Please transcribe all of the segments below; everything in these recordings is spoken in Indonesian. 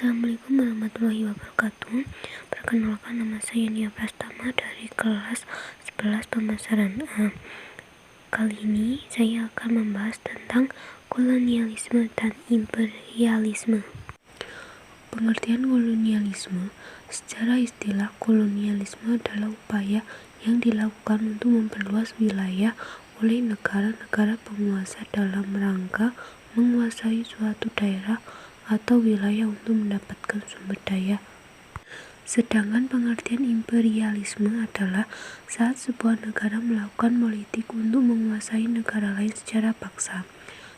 Assalamualaikum warahmatullahi wabarakatuh. Perkenalkan, nama saya Nia Prastama dari kelas 11 pemasaran A. Kali ini saya akan membahas tentang kolonialisme dan imperialisme. Pengertian kolonialisme. Secara istilah, kolonialisme adalah upaya yang dilakukan untuk memperluas wilayah oleh negara-negara penguasa dalam rangka menguasai suatu daerah atau wilayah untuk mendapatkan sumber daya. Sedangkan pengertian imperialisme adalah saat sebuah negara melakukan politik untuk menguasai negara lain secara paksa.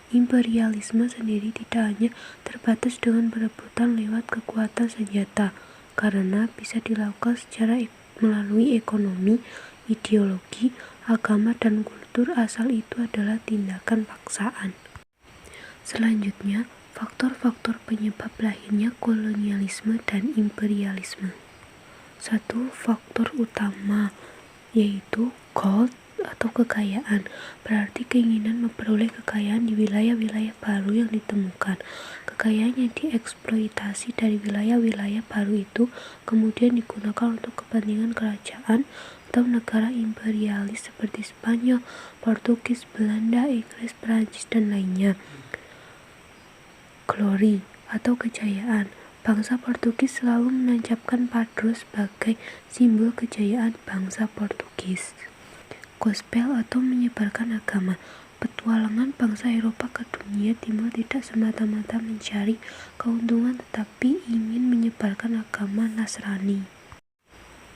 Imperialisme sendiri tidak hanya terbatas dengan perebutan lewat kekuatan senjata, karena bisa dilakukan secara melalui ekonomi, ideologi, agama, dan kultur, asal itu adalah tindakan paksaan. Selanjutnya, faktor-faktor penyebab lahirnya kolonialisme dan imperialisme. Satu faktor utama, yaitu gold atau kekayaan, berarti keinginan memperoleh kekayaan di wilayah-wilayah baru yang ditemukan. Kekayaan yang dieksploitasi dari wilayah-wilayah baru itu kemudian digunakan untuk kepentingan kerajaan atau negara imperialis seperti Spanyol, Portugis, Belanda, Inggris, Perancis, dan lainnya. Glory atau kejayaan. Bangsa Portugis selalu menancapkan padro sebagai simbol kejayaan bangsa Portugis. Gospel atau menyebarkan agama. Petualangan bangsa Eropa ke dunia timur tidak semata-mata mencari keuntungan tetapi ingin menyebarkan agama Nasrani.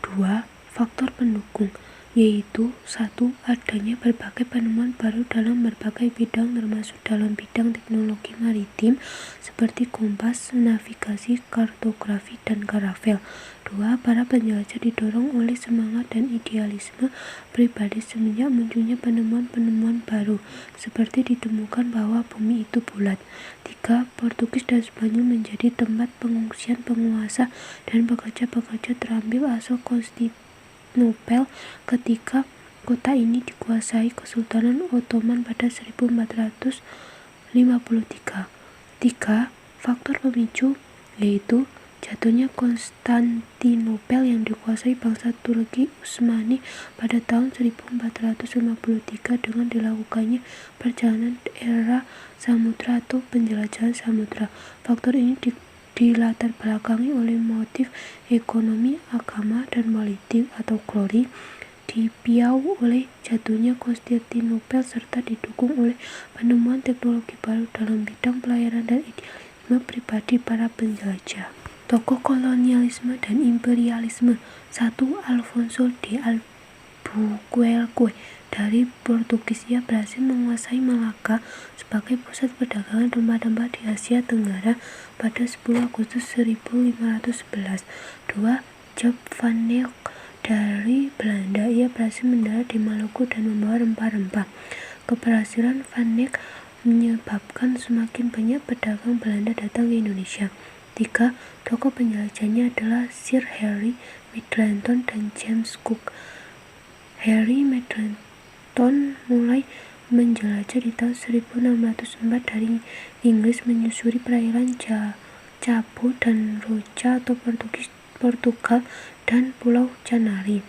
2. Faktor pendukung, yaitu 1. Adanya berbagai penemuan baru dalam berbagai bidang termasuk dalam bidang teknologi maritim seperti kompas, navigasi, kartografi, dan karavel. 2. Para penjelajah didorong oleh semangat dan idealisme pribadi semenjak munculnya penemuan-penemuan baru seperti ditemukan bahwa bumi itu bulat. 3. Portugis dan Spanyol menjadi tempat pengungsian penguasa dan pekerja-pekerja terampil asal Konstantinopel ketika kota ini dikuasai Kesultanan Ottoman pada 1453. 3. Faktor pemicu, yaitu jatuhnya Konstantinopel yang dikuasai bangsa Turki Utsmani pada tahun 1453 dengan dilakukannya perjalanan era samudra atau penjelajahan samudra. Faktor ini dilatar belakangi oleh motif ekonomi, agama, dan politik atau glory, dipiau oleh jatuhnya Konstantinopel serta didukung oleh penemuan teknologi baru dalam bidang pelayaran dan idealisme pribadi para penjelajah. Tokoh kolonialisme dan imperialisme. 1. Alfonso de Albuquerque dari Portugis. Ia berhasil menguasai Malaka sebagai pusat perdagangan rempah-rempah di Asia Tenggara pada 10 Agustus 1511. 2. Job van Eyck dari Belanda. Ia berhasil mendarat di Maluku dan membawa rempah-rempah. Keberhasilan Van Eyck menyebabkan semakin banyak pedagang Belanda datang ke Indonesia. 3. Tokoh penjelajahnya adalah Sir Henry Middleton dan James Cook. Henry Middleton mulai menjelajah di tahun 1604 dari Inggris menyusuri perairan Cabo dan Rocha atau Portugal dan Pulau Canary.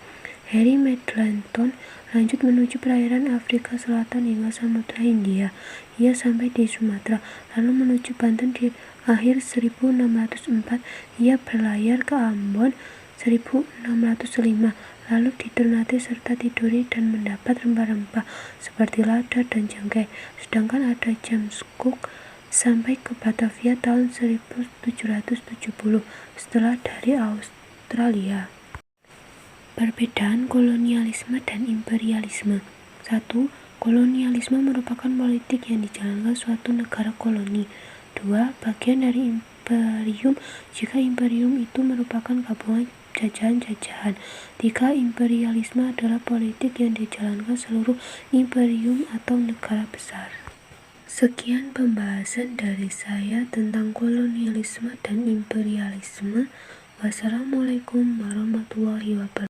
Henry Middleton lanjut menuju perairan Afrika Selatan hingga Samudra Hindia. Ia sampai di Sumatera, lalu menuju Banten di akhir 1604. Ia berlayar ke Ambon 1605, lalu di Ternate serta Tidore dan mendapat rempah-rempah seperti lada dan jengkeh. Sedangkan ada James Cook sampai ke Batavia tahun 1770 setelah dari Australia. Perbedaan kolonialisme dan imperialisme. 1. Kolonialisme merupakan politik yang dijalankan suatu negara koloni. 2. Bagian dari imperium jika imperium itu merupakan gabungan jajahan-jajahan. 3. Imperialisme adalah politik yang dijalankan seluruh imperium atau negara besar. Sekian pembahasan dari saya tentang kolonialisme dan imperialisme. Wassalamualaikum warahmatullahi wabarakatuh.